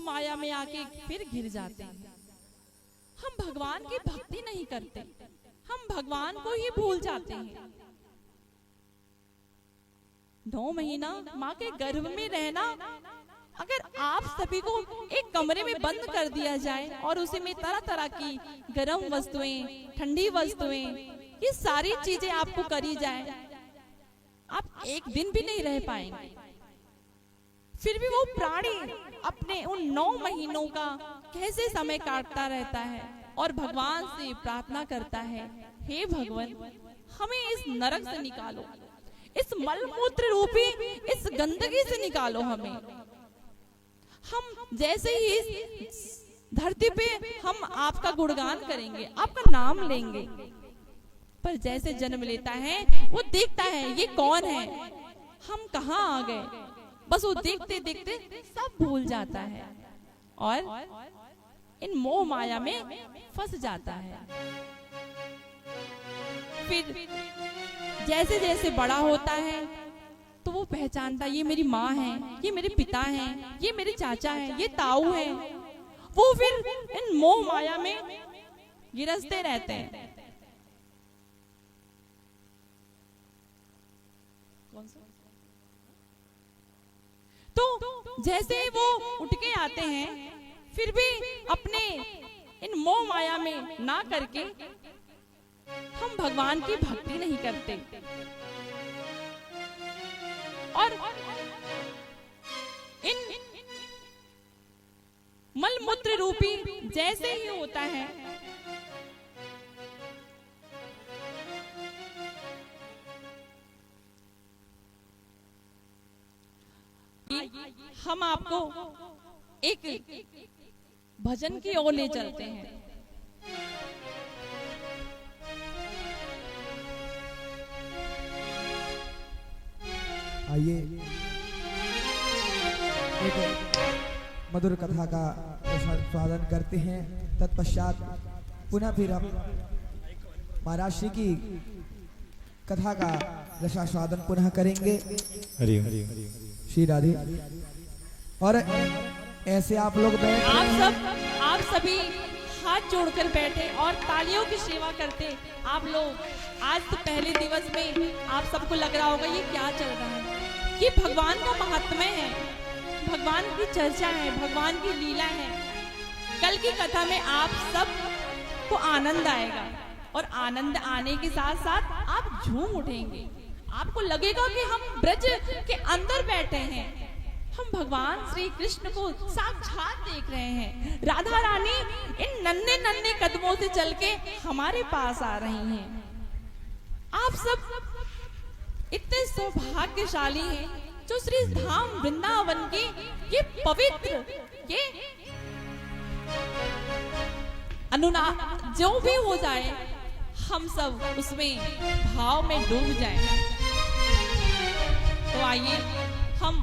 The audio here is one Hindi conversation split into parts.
मोह माया में आके फिर घिर जाते हैं। हम भगवान की भक्ति नहीं करते, हम भगवान को ही भूल जाते हैं। 9 महीना माँ के गर्भ में रहना, अगर आप सभी को एक कमरे में बंद कर दिया जाए और उसी में तरह तरह की गर्म वस्तुएं, ठंडी वस्तुएं, ये सारी चीजें आपको करी जाए, आप एक दिन भी नहीं रह पाएंगे। फिर भी वो प्राणी अपने उन 9 महीनों का कैसे समय काटता रहता है और भगवान से प्रार्थना करता है, हे भगवान हमें इस नरक से निकालो, इस मलमूत्र रूपी इस गंदगी से निकालो हमें। हम जैसे ही इस धरती पे हम आपका गुणगान करेंगे, आपका नाम लेंगे, पर जैसे जन्म लेता है वो देखता है ये कौन है, हम कहाँ आ गए, बस वो देखते देखते सब भूल जाता है और इन मोह माया में फंस जाता है। फिर जैसे जैसे बड़ा होता है तो वो पहचानता ये मेरी माँ है, ये मेरे पिता हैं, ये मेरे चाचा हैं, ये ताऊ हैं। वो फिर इन मोह माया में गिरसते रहते हैं। तो जैसे वो उठ के आते हैं फिर भी अपने इन मोह माया में ना करके हम भगवान की भक्ति नहीं करते और इन मलमूत्र रूपी जैसे ही होता है हम आपको एक भजन की ओर ले चलते हैं। आइए एक मधुर कथा का स्वागत करते हैं। तत्पश्चात पुनः फिर हम महाराज श्री की कथा का रसास्वादन पुनः करेंगे। हरि हरि श्री राधे। और ऐसे आप लोग बैठ, आप सभी हाथ जोड़कर बैठे और तालियों की सेवा करते। आप लोग आज तो पहले दिवस में आप सबको लग रहा होगा ये क्या चल रहा है, ये भगवान का महात्म्य है, भगवान की चर्चा है, भगवान की लीला है। कल की कथा में आप सब को आनंद आएगा और आनंद आने के साथ साथ आप झूम उठेंगे। आपको लगेगा कि हम ब्रज के अंदर बैठे हैं, हम भगवान श्री कृष्ण को साक्षात देख रहे हैं। राधा रानी इन नन्हे नन्हे कदमों से चल के हमारे पास आ रही हैं। आप सब इतने सौभाग्यशाली हैं जो श्री धाम वृंदावन की ये पवित्र ये अनुना जो भी हो जाए हम सब उसमें भाव में डूब जाएं। तो आइए हम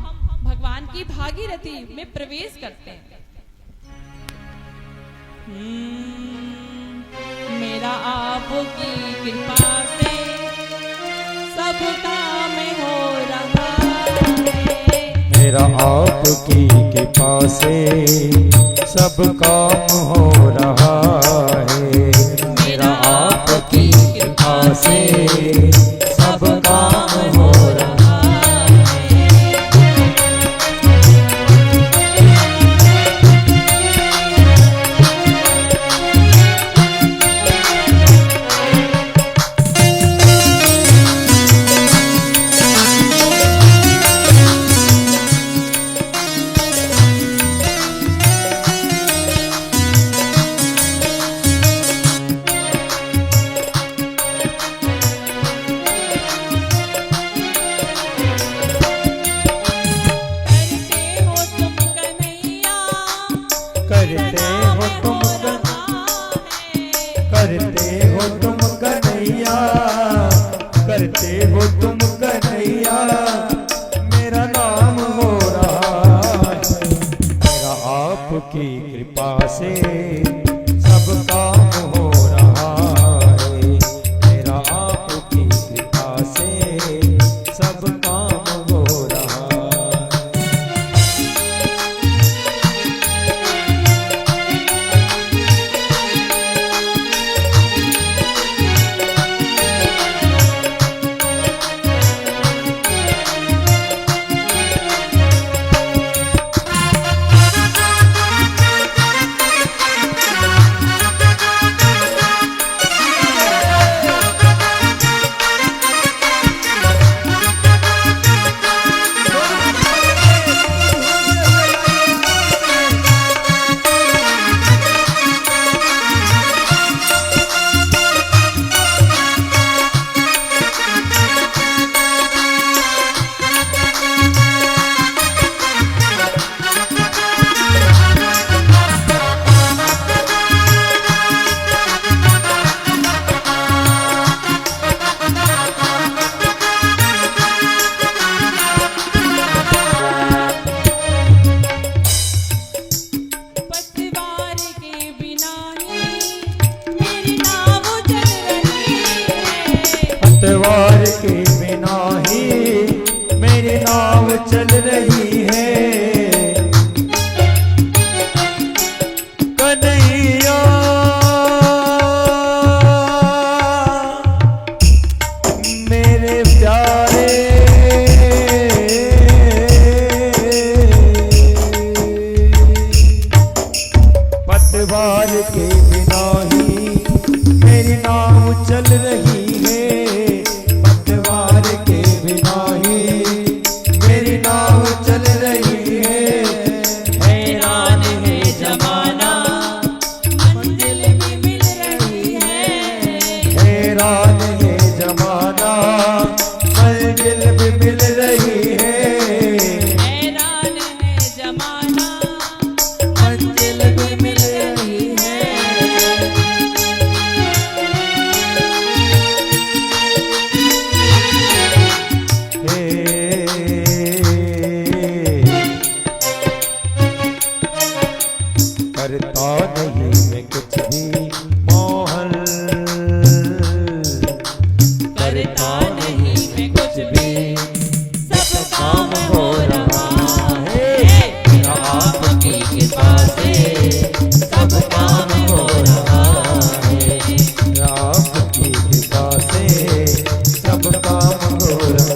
भगवान की भागीरथी में प्रवेश करते हैं। मेरा आपकी कृपा से सब काम हो रहा है, मेरा आपकी कृपा से सब काम हो रहा है, मेरा आपकी कृपा से सब काम हो रहा है। करते हो तुम कन्हैया, मेरा नाम हो रहा है, मेरा आपकी कृपा से सब काम हो रहा है, मेरा आपकी कृपा से सब काम हो रहा है। पतवार के बिना ही मेरी नाव चल रही है। कन्हैया मेरे प्यारे पतवार के बिना ही मेरी नाव चल रही है। पतवार के बिना ही मेरी नाव चल रही है। हैरान है जमाना मंजिल भी मिल रही है। हैरान है जमाना मंजिल भी मिल रही है। हैरान है जमाना मंजिल भी मिल रही है। करता नहीं मैं कुछ भी मोहन, करता नहीं मैं कुछ भी, सब काम हो रहा है। मेरा आपकी कृपा से सब काम हो रहा है। आपकी कृपा से सब काम हो रहा।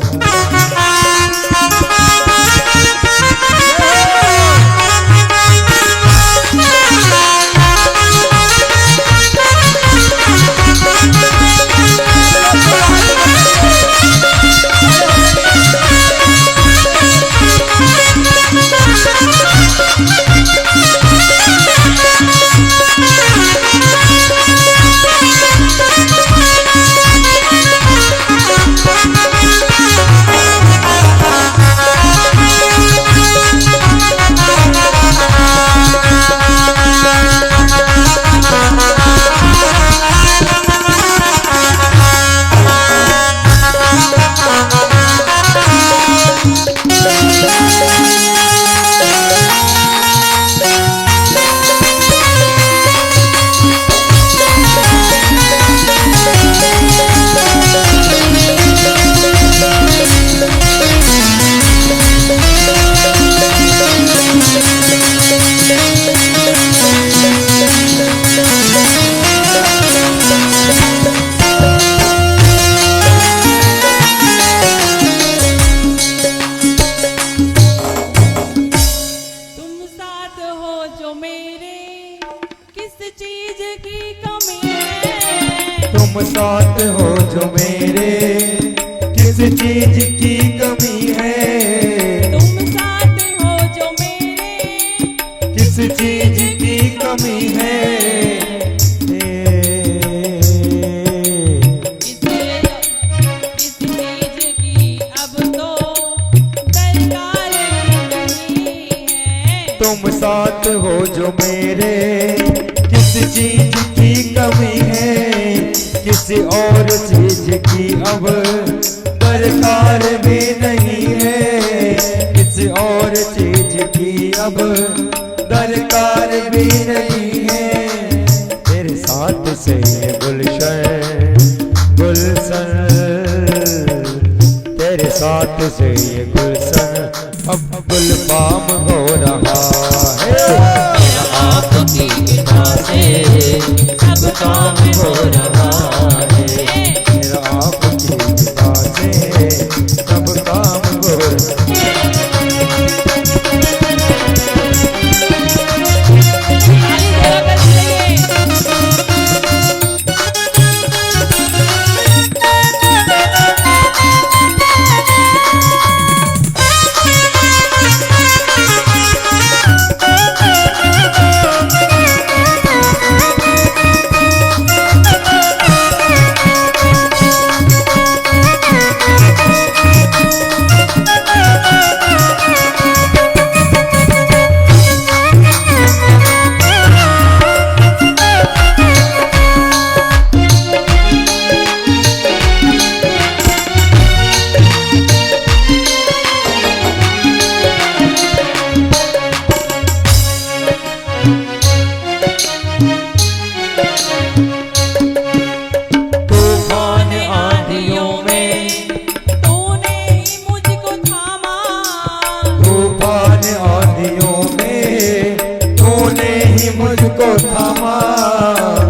तुम साथ हो जो मेरे, किस चीज की कमी है। तुम साथ हो जो मेरे किस चीज की कमी है। तुम साथ हो जो मेरे, किस चीज की कमी है। किस चीज की अब तो दरकार नहीं है। तुम साथ हो जो मेरे किस चीज की कमी है। किसी और चीज की अब दरकार भी नहीं है। किसी और चीज की अब दरकार भी नहीं है। तेरे साथ से ये गुलशन गुलशन, तेरे साथ से ये गुलशन अब गुलफाम हो रहा है। आपकी कृपा से सब काम हो रहा है। मेरा आपकी कृपा से सब काम हो रहा है। ताली जरा बज रही है। मुझको थामा।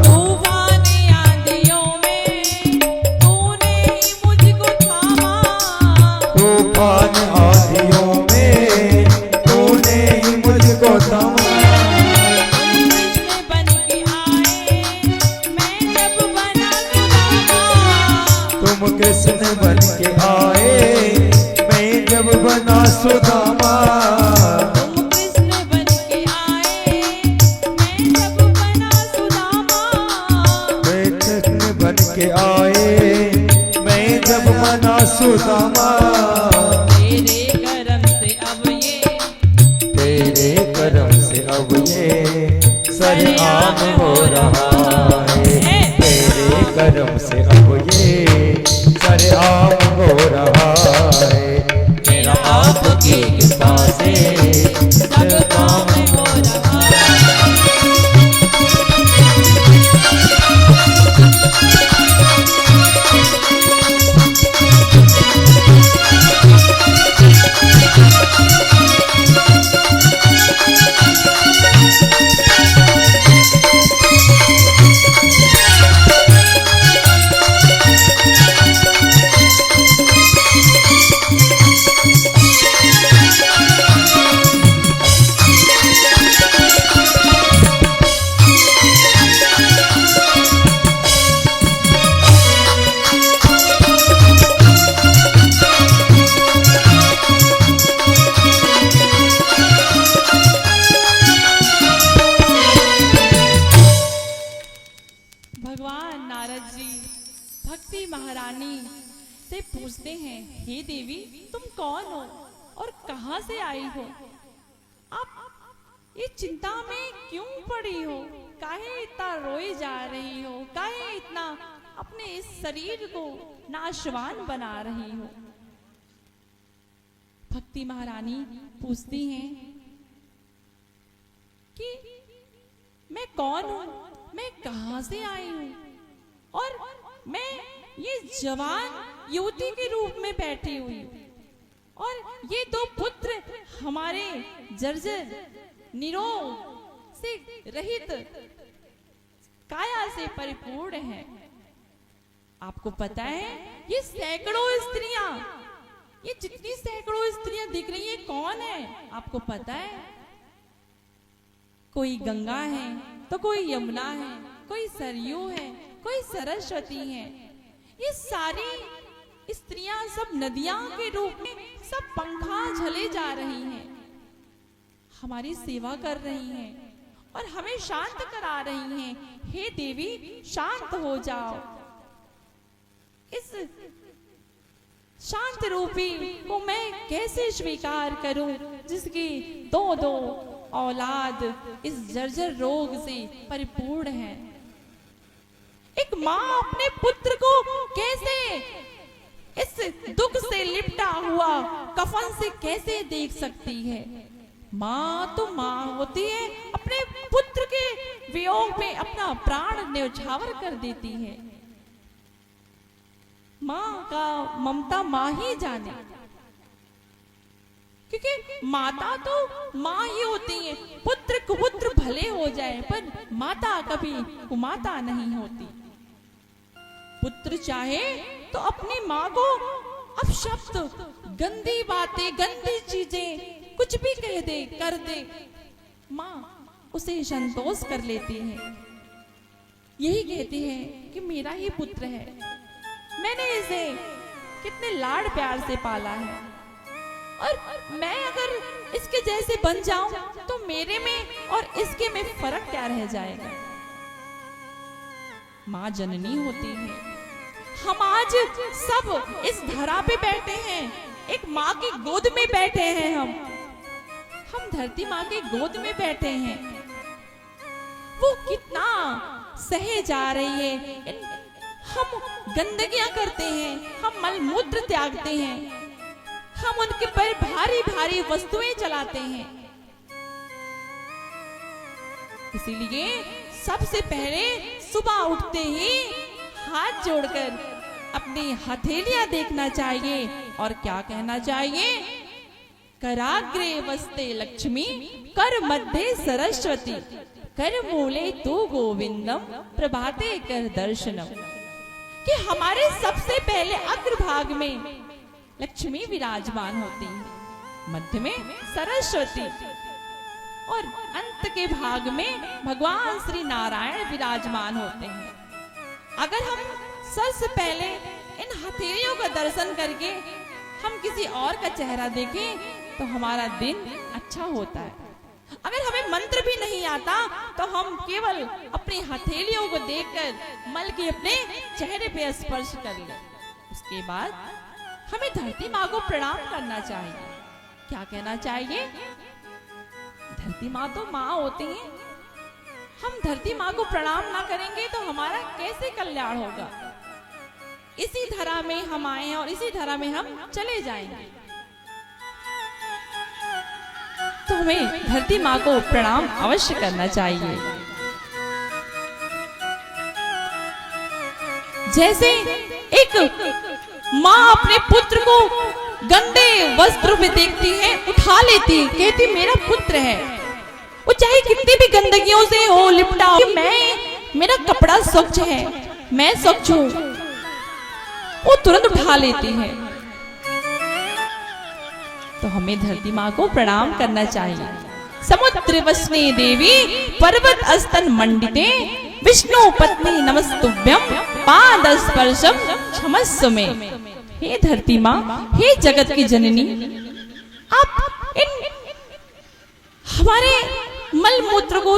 तूफान आंधियों में तूने ही मुझको थामा। तूफान आंधियों में तूने ही मुझको थामा। कृष्ण बन के आए मैं जब बना सुदामा। तुम कृष्ण बन के आए मैं जब बना सुदामा। तुम कृष्ण बन के आए मैं जब बना सुदामा। तेरे करम से अब ये, तेरे करम से अब ये सरेआम हो रहा है। तेरे करम से अब ये सरेआम हो रहा है। मेरा आपकी कृपा से सब काम हो रहा है। भगवान नारद जी भक्ति महारानी से पूछते हैं, हे देवी तुम कौन हो और कहां से आई हो? आप ये चिंता में क्यों पड़ी हो? काहे इतना रोए जा रही हो? काहे इतना अपने इस शरीर को नाशवान बना रही हो? भक्ति महारानी पूछती हैं कि मैं कौन हूं, मैं कहां से आई हूं और मैं ये जवान युवती के रूप में बैठी हुई हूं और ये दो पुत्र हमारे जर्जर निरोग से रहित काया से परिपूर्ण है। आपको पता है ये सैकड़ों स्त्रियां, ये जितनी सैकड़ों स्त्रियां दिख रही है कौन है? आपको पता है? कोई गंगा है तो कोई यमुना है, कोई सरयू है, कोई सरस्वती है। ये सारी स्त्रियां सब नदियां के रूप में सब पंखा झले जा रही हैं, हमारी सेवा कर रही हैं और हमें शांत करा रही हैं। हे देवी शांत हो जाओ। इस शांत रूपी को मैं कैसे स्वीकार करूं जिसकी दो दो औलाद इस जर्जर रोग से परिपूर्ण है? एक माँ अपने पुत्र को कैसे इस दुख से लिपटा हुआ कफन से कैसे देख सकती है? माँ तो माँ होती है, अपने पुत्र के वियोग में अपना प्राण न्यौछावर कर देती है। माँ का ममता माँ ही जाने, क्योंकि माता तो माँ ही होती है। पुत्र कुपुत्र भले हो जाए पर माता कभी कुमाता नहीं होती। पुत्र चाहे तो अपनी माँ को अपशब्द, गंदी बातें, गंदी चीजें कुछ भी कह दे, कर दे, माँ उसे संतोष कर लेती है। यही कहती है कि मेरा ही पुत्र है, मैंने इसे कितने लाड़ प्यार से पाला है और मैं अगर इसके जैसे बन जाऊं तो मेरे में और इसके में फर्क क्या रह जाएगा? माँ जननी होती है। हम आज सब इस धरा पे बैठे हैं, एक माँ की गोद में बैठे हैं। हम धरती माँ की गोद में बैठे हैं। वो कितना सहे जा रही है। हम गंदगियां करते हैं, हम मलमूत्र त्यागते हैं, हम उनके पर भारी भारी वस्तुएं चलाते हैं। इसीलिए सबसे पहले सुबह उठते ही हाथ जोड़कर अपनी हथेलियां देखना चाहिए और क्या कहना चाहिए? कराग्रे वस्ते लक्ष्मी, कर मध्य सरस्वती, कर मूले तो गोविंदम प्रभाते कर दर्शनम, कि हमारे सबसे पहले अग्रभाग में लक्ष्मी विराजमान होती है, मध्य में सरस्वती और अंत के भाग में भगवान श्री नारायण विराजमान होते हैं। अगर हम सबसे पहले इन हथेलियों का दर्शन करके हम किसी और का चेहरा देखें तो हमारा दिन अच्छा होता है। अगर हमें मंत्र भी नहीं आता तो हम केवल अपनी हथेलियों को देखकर मल के अपने चेहरे पे स्पर्श कर लें। उसके बाद हमें धरती माँ को प्रणाम करना चाहिए। क्या कहना चाहिए? धरती माँ तो माँ होती है, हम धरती माँ को प्रणाम ना करेंगे तो हमारा कैसे कल्याण होगा। इसी धरा में हम आए हैं और इसी धरा में हम चले जाएंगे, तो हमें धरती माँ को प्रणाम अवश्य करना चाहिए। जैसे एक माँ अपने पुत्र को गंदे वस्त्र में देखती है, उठा लेती है, कहती मेरा पुत्र है, वो चाहे कितनी भी गंदगियों से हो लिपटा हो, मेरा कपड़ा स्वच्छ है, मैं स्वच्छ हूं, वो तुरंत उठा लेती है। तो हमें धरती माँ को प्रणाम करना चाहिए। समुद्र वसने देवी पर्वत अस्तन मंडिते विष्णु पत्नी नमस्तुभ्यम पाद स्पर्शम क्षमस्व में। हे धरती माँ, हे जगत की जननी, आप इन हमारे मल मूत्र को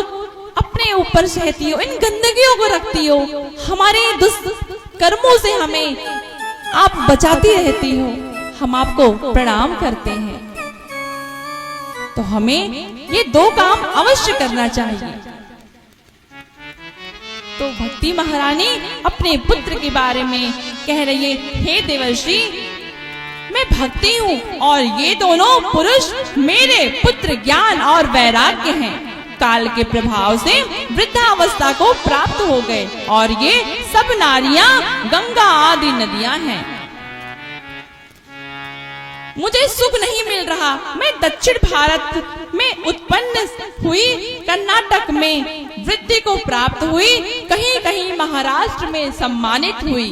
अपने ऊपर सहती हो, इन गंदगियों को रखती हो, हमारे दुष्कर्मों से हमें आप बचाती रहती हो, हम आपको प्रणाम करते हैं। तो हमें ये दो काम अवश्य करना चाहिए। तो भक्ति महारानी अपने पुत्र के बारे में कह रही है, हे देवर्षि, मैं भक्ति हूँ और ये दोनों पुरुष मेरे पुत्र ज्ञान और वैराग्य हैं। काल के प्रभाव से वृद्धावस्था को प्राप्त हो गए और ये सब नारियां गंगा आदि नदियां हैं। मुझे सुख नहीं मिल रहा। मैं दक्षिण भारत में उत्पन्न हुई, कर्नाटक में वृद्धि को प्राप्त हुई, कहीं कहीं महाराष्ट्र में सम्मानित हुई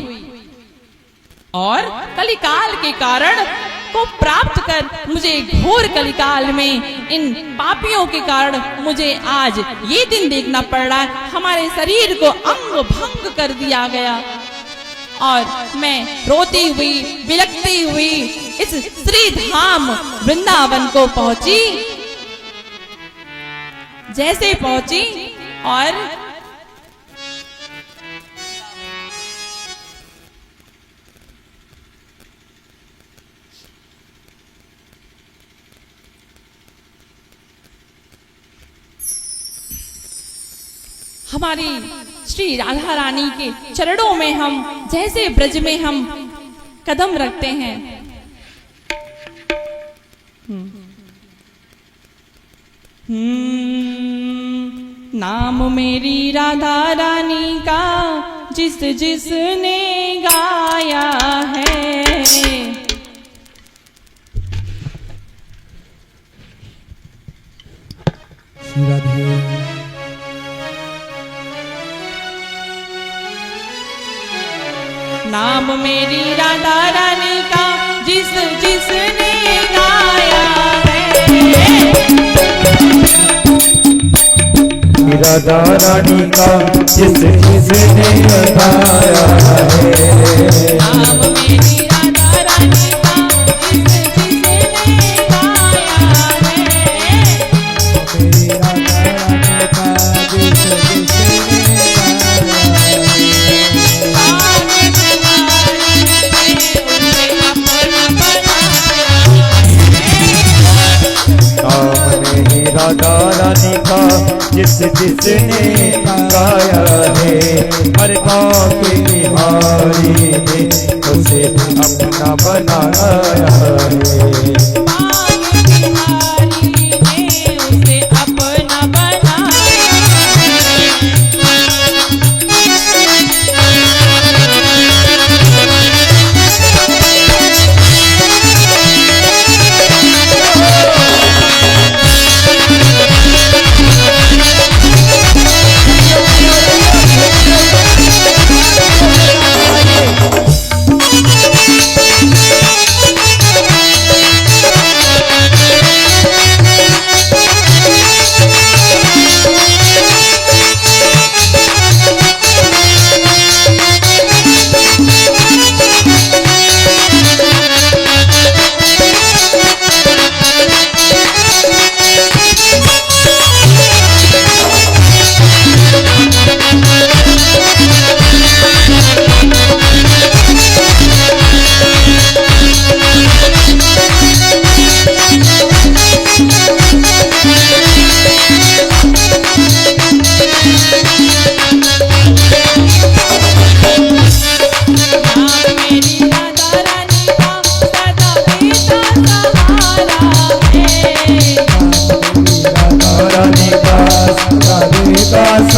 और कलिकाल के कारण को प्राप्त कर मुझे घोर कलिकाल में इन पापियों के कारण मुझे आज ये दिन देखना पड़ रहा है। हमारे शरीर को अंग भंग कर दिया गया और मैं रोती हुई बिलखती हुई इस श्री धाम वृंदावन को पहुंची। जैसे पहुंची और हमारी श्री राधा रानी के चरणों में हम जैसे ब्रज में हम कदम रखते हैं, नाम मेरी राधा रानी का जिस जिसने गाया है, राधे नाम मेरी राधा रानी का जिस जिसने गाया है, राधा रानी का जिस जिसने गाया है। नाम मेरी राधा रानी का जिस जिसने गाया है, मेरी राधा रानी का जिस जिसने राधा रानी का जिस जिसने गाया है, हर गाँव के बिहारी ने उसे अपना बनाया है।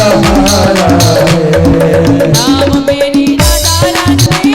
सहारा है। नाम मेरी राधा रानी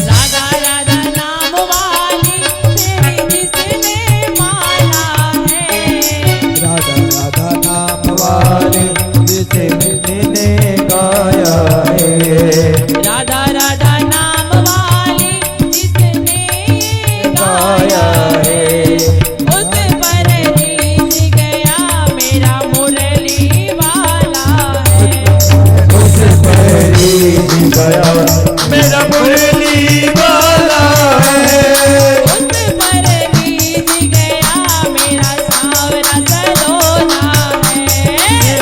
राधा राधा नाम वाली तेरी जिसने माला है। राधा राधा नाम वाले जिसे मैंने गाया है। राधा राधा नाम वाली जिसने गाया है। उस पर रीझ गया मेरा मुरली वाला है। उस पर रीझ गया मेरा मुरली वाला है। उस पर रीझ गया मेरा सावरा सलोना है।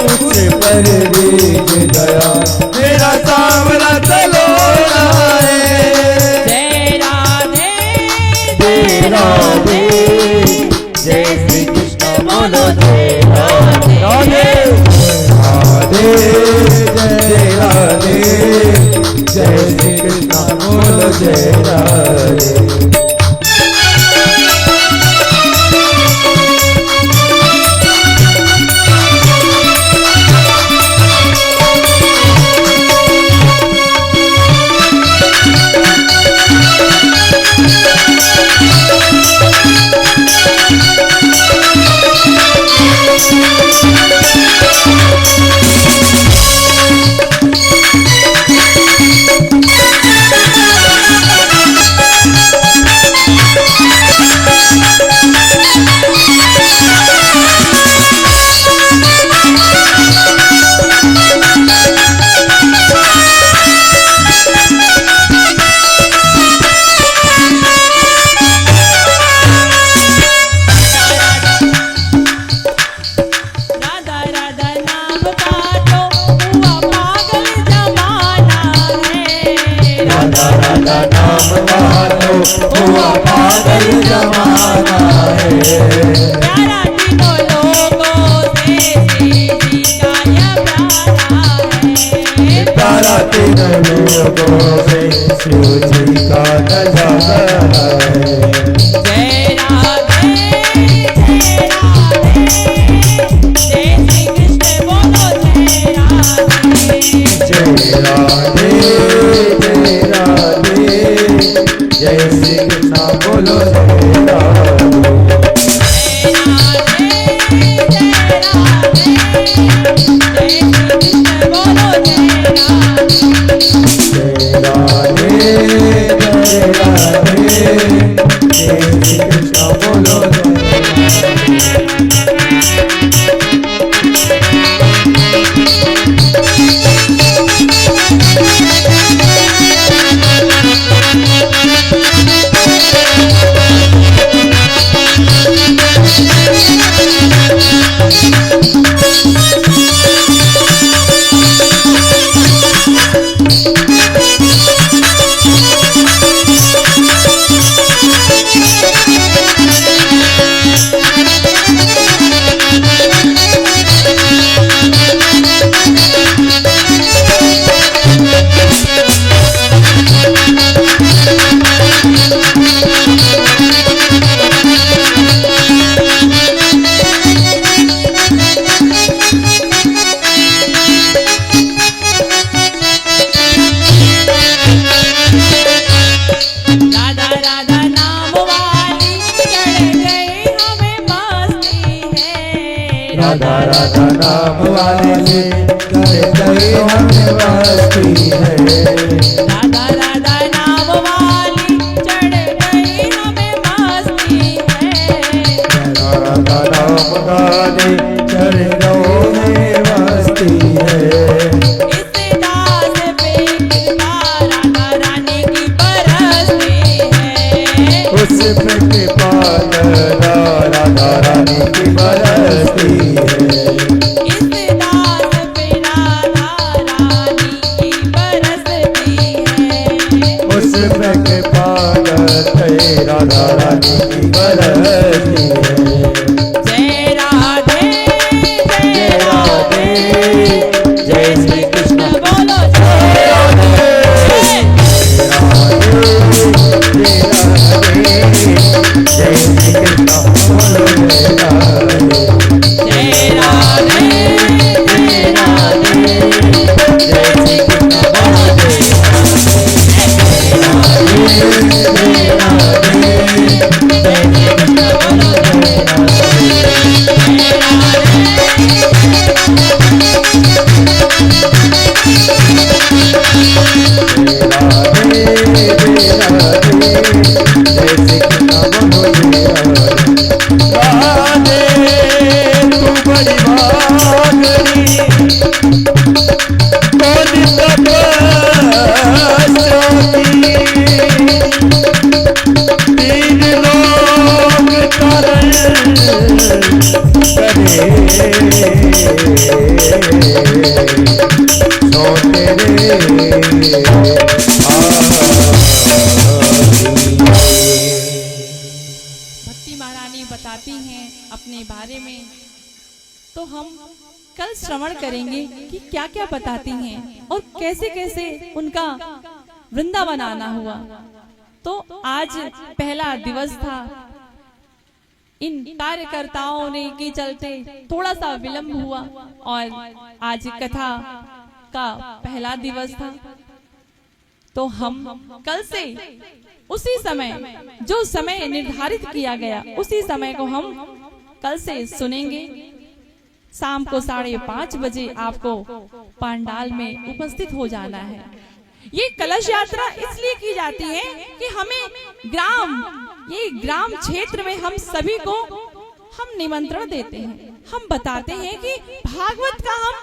उस पर रीझ गया मेरा सांवला सलोना है। जय राधे जय राधे जय श्री कृष्ण बोलो जय राधे राधे जय राधे जय श्री कृष्ण बोलो जय राधे। राधा राधा नाम का तो हुआ पागल जमाना है। राधा राधा नाम का तो हुआ पागल जमाना है। प्यारा तीनों लोगों से जी का यह प्यारा है। प्यारा तीन लोगों से शिव जी का नजारा है। जय राधे जय राधे जय श्री कृष्ण बोलो जय राधे। जय राधे जय राधे जय श्री कृष्ण बोलो जय राधे। जय राधे जय राधे जय श्री कृष्ण बोलो जय राधे। जय राधे जय राधे जय श्री कृष्ण बोलो जय राधे। राधा राधा नाम वाली चढ़ गई हमें मस्ती है। राधा राधा नाम वाले से कर गई हमें मस्ती है। राधा राधा नाम वाली चढ़ गई हमें मस्ती है। राधा नाम गाने चढ़ गो में मस्ती है। इस दास पे कृपा राधा रानी की बरसती है। उस पे कृपा राधा रानी की बरसती है। इस दास पे बरसती है। जय राधे जय राधे जय श्री कृष्ण बोलो जय राधे जय जय श्री कृष्ण बोलो जय राधे जय राधे जय राधे जय श्री कृष्ण बोलो जय राधे जय श्री कृष्ण बोलो जय भक्ति महारानी बताती हैं अपने बारे में। तो हम कल श्रवण करेंगे कि क्या क्या बताती हैं और कैसे कैसे उनका वृंदावन आना हुआ। तो आज पहला दिवस था, इन कार्यकर्ताओं ने के चलते थोड़ा सा विलंब हुआ और आज कथा का पहला दिवस था। तो हम कल से उसी समय, जो समय निर्धारित किया गया, उसी समय को हम कल से सुनेंगे। शाम को 5:30 बजे आपको पंडाल में उपस्थित हो जाना है। ये कलश यात्रा इसलिए की जाती है कि हमें ये ग्राम क्षेत्र में हम सभी को हम निमंत्रण देते हैं। हम बताते हैं कि भागवत का हम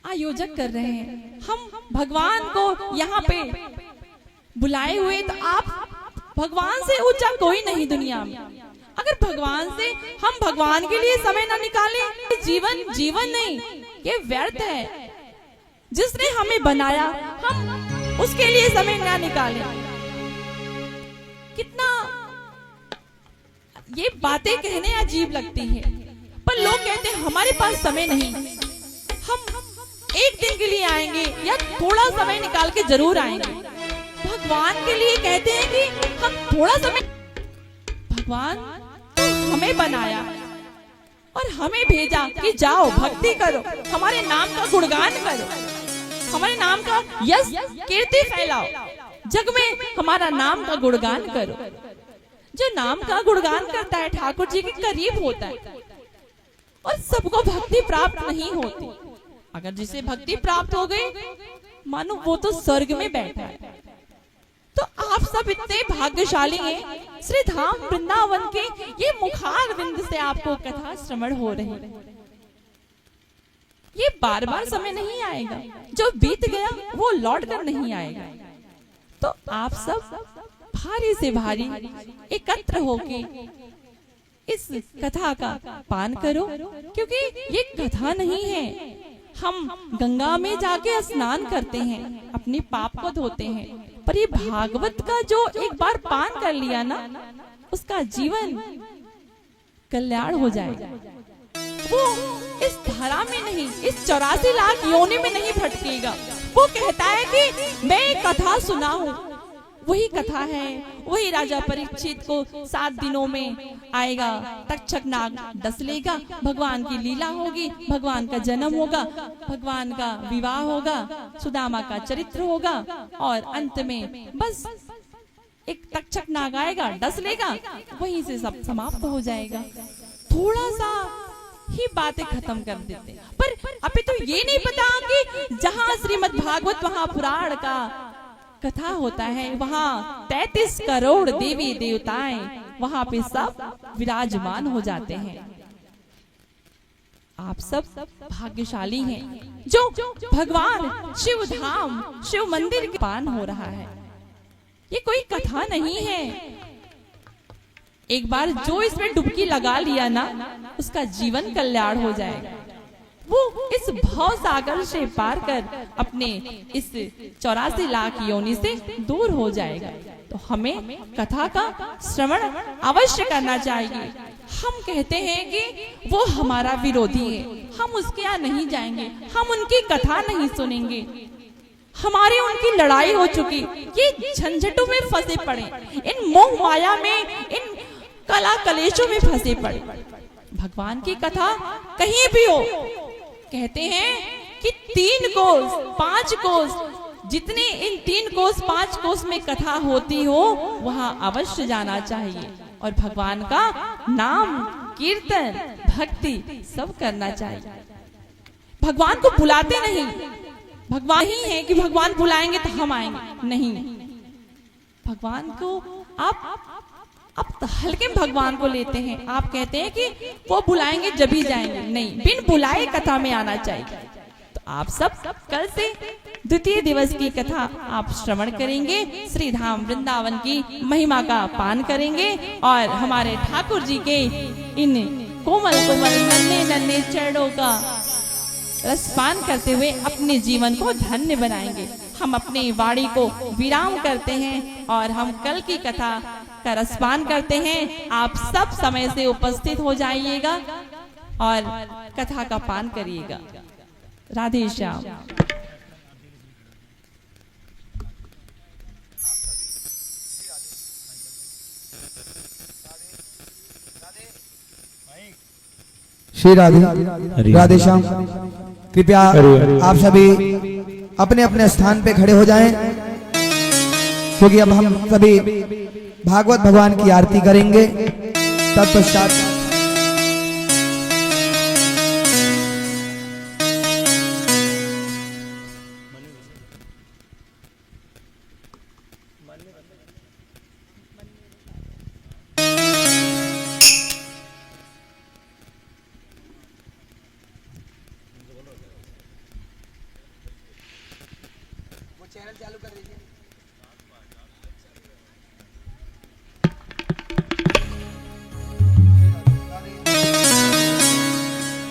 आयोजक कर रहे हैं, हम भगवान को यहाँ पे बुलाए हुए। तो आप भगवान से ऊंचा कोई नहीं दुनिया में। अगर भगवान से हम भगवान के लिए समय ना निकालें, जीवन नहीं, ये व्यर्थ है। जिसने हमें बनाया, हम उसके लिए समय ना निकालें। कितना ये बातें कहने अजीब लगती है, पर लोग कहते हैं हमारे पास समय नहीं। हम एक दिन के लिए आएंगे या थोड़ा समय निकाल के जरूर आएंगे। भगवान के लिए कहते हैं कि हम थोड़ा समय, भगवान हमें बनाया और हमें भेजा कि जाओ भक्ति करो, हमारे नाम का गुणगान करो, हमारे नाम का यश कीर्ति फैलाओ, जग में हमारा नाम का गुणगान करो। जो नाम का गुणगान करता है ठाकुर जी के करीब होता है और सबको भक्ति प्राप्त नहीं होती। अगर जिसे भक्ति प्राप्त हो गई, मानो वो तो स्वर्ग में बैठा है। तो आप सब इतने भाग्यशाली हैं, श्री धाम वृंदावन के ये मुखार बिंद से आपको कथा श्रवण हो रही है। ये बार बार समय नहीं आएगा, जो बीत गया वो लौट कर नहीं आएगा। तो आप सब भारी से भारी एकत्र होके इस कथा का पान करो, क्योंकि ये कथा नहीं है। हम गंगा में जाके स्नान करते हैं, अपने पाप को धोते हैं, पर ये भागवत का जो एक बार पान कर लिया ना, उसका जीवन कल्याण हो जाएगा। वो इस धारा में नहीं, इस 84 लाख योनि में नहीं भटकेगा। वो कहता है कि मैं कथा सुना हूँ, वही कथा है। वही राजा परीक्षित को 7 दिनों में आएगा, तक्षक नाग डस लेगा, भगवान की लीला होगी, भगवान का जन्म होगा, भगवान का विवाह होगा, सुदामा का चरित्र होगा और अंत में बस एक तक्षक नाग आएगा, डस लेगा, वहीं से सब समाप्त हो जाएगा। थोड़ा सा ही बातें खत्म कर देते, पर अभी तो ये नहीं पता कि जहाँ श्रीमद् भागवत वहाँ पुराण का कथा होता है, वहाँ 33 करोड़ देवी देवताएं वहाँ पे सब विराजमान हो जाते हैं। आप सब भाग्यशाली हैं जो भगवान शिव धाम, शिव मंदिर के पान हो रहा है। ये कोई कथा नहीं है। एक बार जो इसमें डुबकी लगा लिया ना, उसका जीवन कल्याण हो जाएगा। वो इस भव सागर से पार कर अपने इस 84 लाख योनि से दूर हो जाएगा। तो हमें कथा का श्रवण अवश्य करना चाहिए। हम कहते हैं कि वो हमारा विरोधी है, हम उसके यहाँ नहीं जाएंगे, हम उनकी कथा नहीं सुनेंगे, हमारी उनकी लड़ाई हो चुकी, ये झंझटों में फंसे पड़े, इन मोह माया में, इन कला कलेशों में फंसे पड़े। भगवान की कथा कहीं भी हो, कहते हैं कि 3 कोस 5 कोस, जितने इन 3 कोस 5 कोस में कथा होती हो वहां अवश्य जाना चाहिए और भगवान का नाम कीर्तन भक्ति सब करना चाहिए। भगवान को बुलाते नहीं, भगवान ही है कि भगवान बुलाएंगे तो हम आएंगे, नहीं। भगवान को आप हल्के में भगवान को लेते हैं। आप कहते हैं कि वो बुलाएंगे जब ही जाएंगे, नहीं, बिन बुलाए कथा में आना चाहिए। तो आप सब कल से द्वितीय दिवस की कथा आप श्रवण करेंगे, श्री धाम वृंदावन की महिमा का पान करेंगे और हमारे ठाकुर जी के इन कोमल कोमल नन्हे नन्हे चरणों का रसपान करते हुए अपने जीवन को धन्य बनाएंगे। हम अपनी वाणी को विराम करते हैं और हम कल की कथा का रसपान करते हैं। आप सब समय से उपस्थित हो जाइएगा और कथा का पान करिएगा। राधे श्याम। श्री राधे राधे श्याम। कृपया आप सभी अपने अपने स्थान पे खड़े हो जाएं, क्योंकि अब हम सभी भागवत भगवान की आरती करेंगे। तत्पश्चात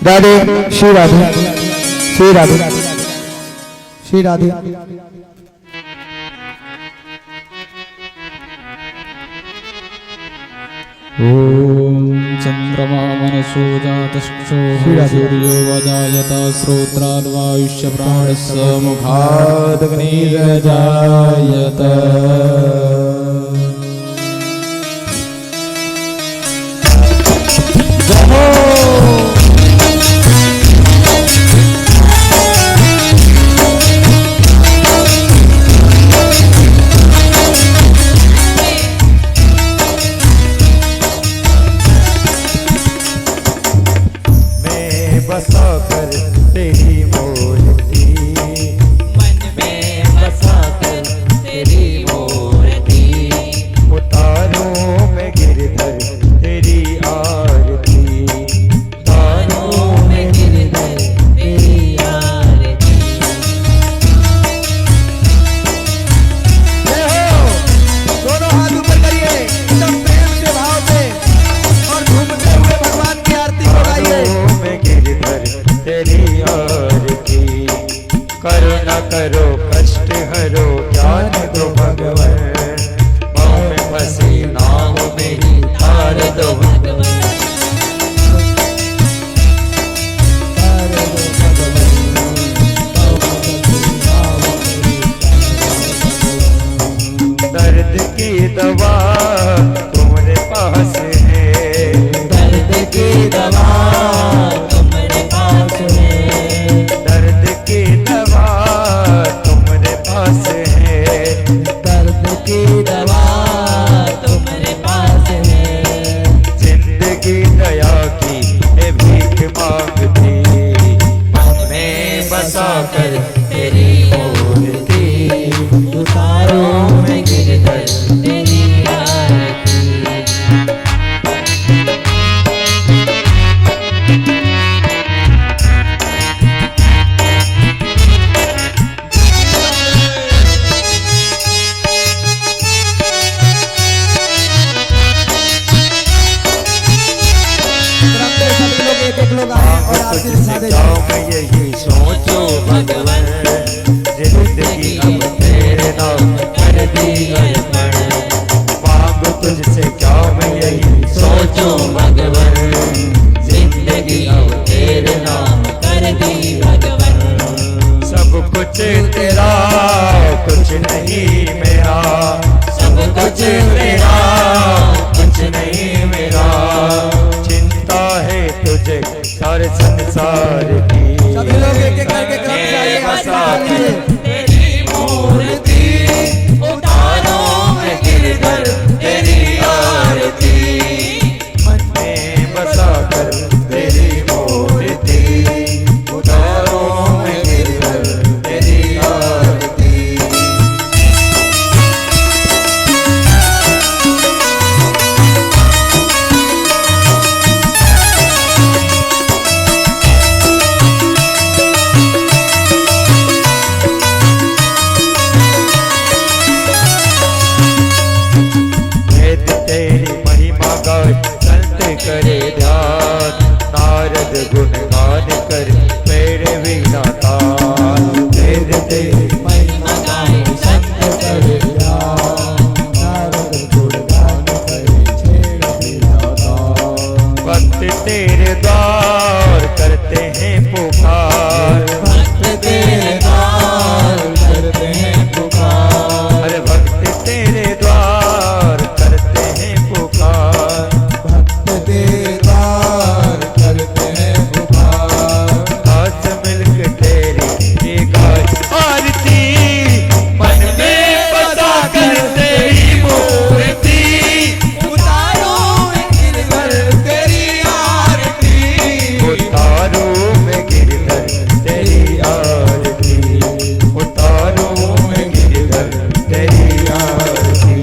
राधे श्री राधे श्री राधे श्री राधे। ओम चंद्रमा मनसो जातश्चो सूर्यो वजायत श्रोत्राद् वायुष्य प्राणस्य मुखादग्निर्जायत। यही सोचो भगवान, जिंदगी अब तेरे नाम कर दी अर्पण। आरती। सभी लोग एक एक करके क्रम से आइए, बसा आरती कर कीजिए। तेरी मूर्ति उतारो मैं गिरधर तेरी आरती। मन में बसा कर तेरी मूर्ति उतारो मैं गिरधर तेरी आरती। वेद तेरी महिमा गाय संत करे ध्यान। नारद गुणगान कर मेरे वीणा तान। वेद तेरी महिमा गाय संत करे ध्यान। नारद गुणगान करे छेड़ वीणा तान। भक्त तेरे द्वार करते हैं पुकार। भक्त तेरे द्वार करते हैं पुकार। अरे भक्त तेरे द्वार करते हैं पुकार। भक्त तेरे द्वार करते हैं पुकार। हाथ मिलकर तेरी ये गाय आरती। मन में बसा कर तेरी मूर्ति उतारो मैं गिरधर तेरी आरती। उतारो मैं गिरधर तेरी आरती। उतारो मैं गिरधर तेरी आरती।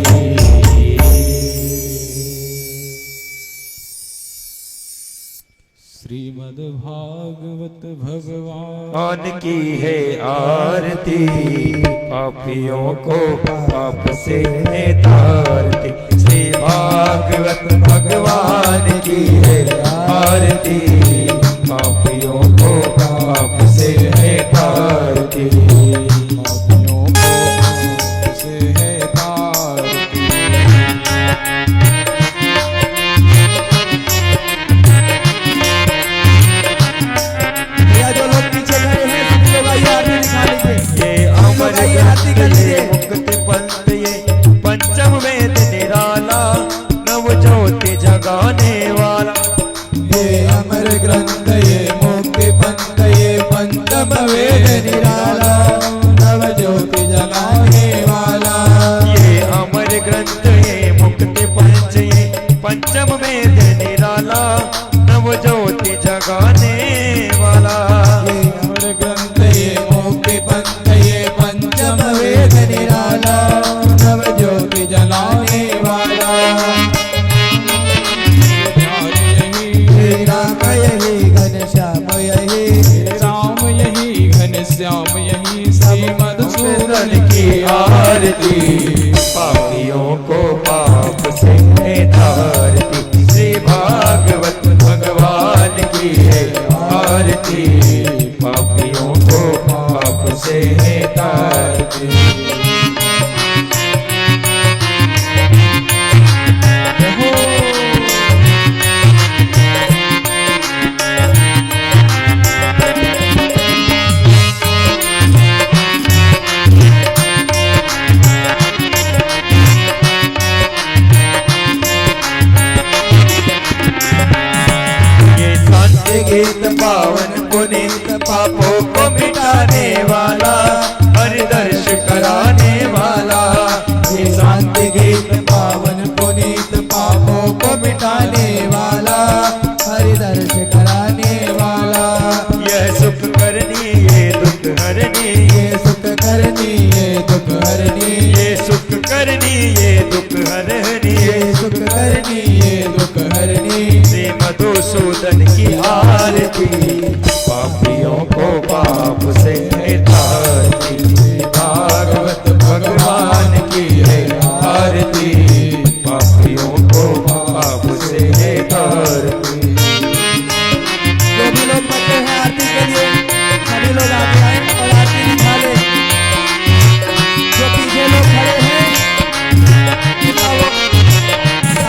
श्रीमद् भागवत भगवान मान की है आरती। पापियों को पाप से है तारती। श्री भागवत भगवान की है आरती। पापियों को पाप से है तारती। पापियों को पाप से है तारती। भैया जो लोग पीछे खड़े हैं सभी लोग आइए, आरती दिखा लीजिए। ये अमर आइए, आरती कर ये लीजिए। मुक्त पंथ ये पंचम वेद निराला। नव ज्योति जगाने वाला। ये अमर ग्रंथ ये मुक्ति पंथ ये पंचम वेद निराला। नव ज्योति जगाने वाला। ये अमर ग्रंथ ये मुक्ति पंच ये पंचम वेद निराला। नव ज्योति जगाने वाला। ये अमर ग्रंथ ये मुक्ति पंथ ये पंचम वेद निराला। नव ज्योति जगाने वाला। हे राम यही घनश्याम यही राम यही घनश्याम यही श्री मधुसूदन की आरती। पापियों को पाप से है तारती। श्री भागवत भगवान की है आरती। पापियों को पाप से है तारती। ये शांति गीत पावन पुनीत पापों को मिटाने वाला। हरि दर्श कराने वाला। ये शांति गीत पावन पुनीत पापों को मिटाने वाला। हरि दर्श कराने वाला। यह सुख करनी ये दुख हरनी। ये सुख करनी ये दुख हरनी। ये सुख करनी ये दुख हरनी। ये सुख करनी ये दुख हरनी। श्री मधुसूदन की आरती। पापियों को पाप से है तारती। भागवत भगवान की है आरती। पापियों को पाप से है तारती। जो भी लोग बचे हैं आरती के लिए सभी लोग आगे आए और आरती दिखा ले। जो पीछे लोग खड़े हैं दिखाओ,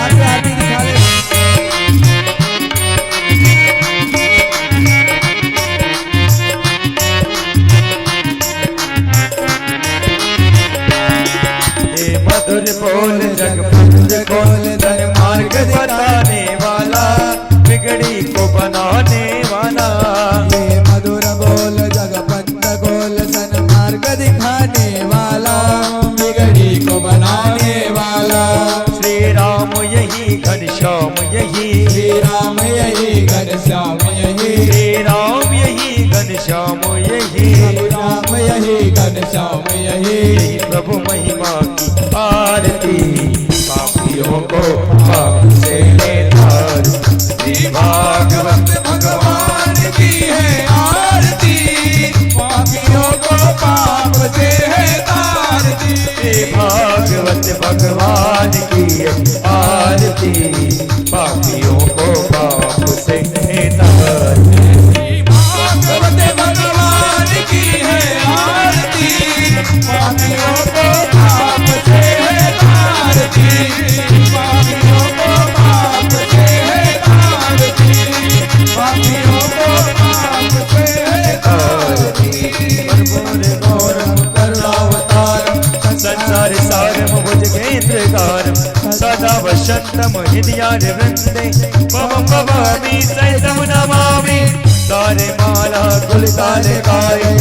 आगे आरती दिखा ले। हे मधुर बोल जगपुंज खोल धन मार्ग बताने वाला। बिगड़ी को बनाने वाला। ये घनश्याम यही राम यही घनश्याम यही प्रभु महिमा की आरती पापियों को पाप से तार भागवत भगवान की है आरती पापियों को पाप से है तारती भागवत भगवान की आरती पापियों को पाप से तारती भागवत भगवान की है आरती पापियों को पाप से है तारती पापियों को पाप से है तारती पापियों को पाप से है तारती संसार सारम भुजगेन्द्रकारम सदा वसंतम हृदयार वृंदे पवम भवामि सहितं नमामि तारे माला गुलतार गाए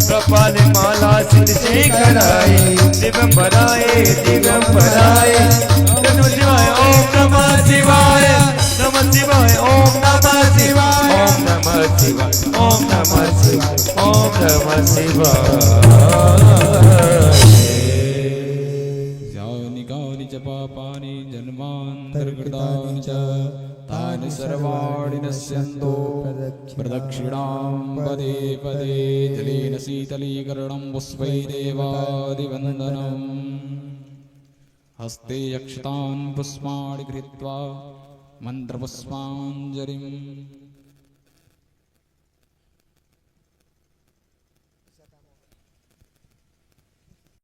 कपाल माला सिर से कराए दिगंबराए दिगंबराए नमः शिवाय ओम नमः शिवाय नमः शिवाय ओम नमः शिवाय ओम नमः शिवाय ओम नमः शिवाय ओम नमः शिवाय यानि च पापानि जन्मान्तरकृतानि च तानि सर्वाणि नश्यन्तो प्रदक्षिणां पदे पदे जलेन शीतलीकरणं पुष्पैरेवादिवन्दनम् हस्ते यक्षतान् पुष्पाणि कृत्वा मन्त्रपुष्पाञ्जलिं